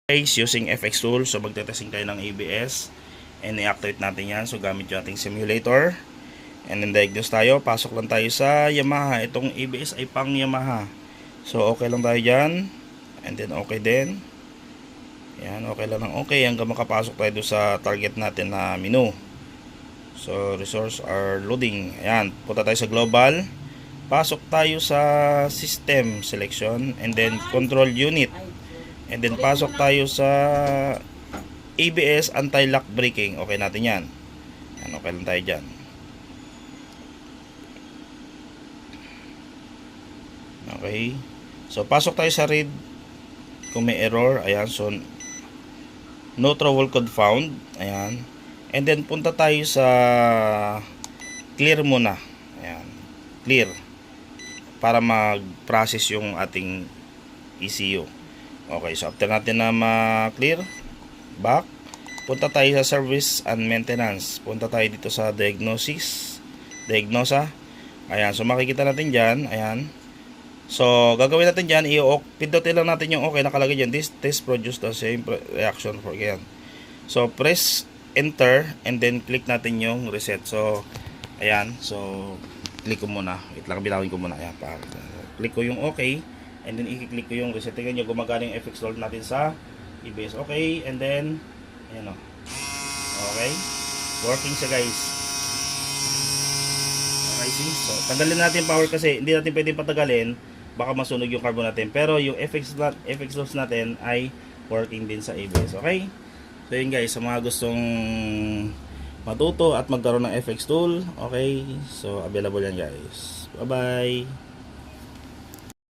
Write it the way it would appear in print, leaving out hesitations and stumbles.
Guys, using FX tool, so magte-testing tayo ng ABS and i-activate natin yan. So gamit yung ating simulator and then diagnose tayo. Pasok lang tayo sa Yamaha. Itong ABS ay pang Yamaha, so okay lang tayo dyan and then okay din. Yan, okay lang ng okay hanggang makapasok tayo doon sa target natin na menu. So resource are loading. Ayan, punta tayo sa global, pasok tayo sa system selection and then control unit. And then pasok tayo sa ABS anti-lock braking. Okay natin yan. Yan, okay lang tayo dyan. Okay. So pasok tayo sa read kung may error. Ayan. So no trouble code found. Ayan. And then punta tayo sa clear muna. Ayan. Clear. Para mag-process yung ating ECU. Okay, so after natin na ma-clear, back, punta tayo sa service and maintenance. Punta tayo dito sa diagnosa. Ayan, so makikita natin dyan, ayan. So, gagawin natin dyan, pindutin lang natin yung okay, nakalagay dyan, this test produce the same reaction for again. So, press enter, and then click natin yung reset. So, ayan, so, click ko muna. Wait lang, bilawin ko muna. Ayan, click ko yung okay. And then i-click ko yung reset. Tingnan nyo, gumagana yung FX load natin sa ABS. Okay, and then ayan o. Okay, working siya guys. Okay, see? So, tanggalin natin power kasi hindi natin pwedeng patagalin. Baka masunog yung carbon natin. Pero yung FX loads natin ay working din sa ABS. Okay? So yun guys, sa mga gustong matuto at magkaroon ng FX tool, okay? So available yan guys. Bye bye!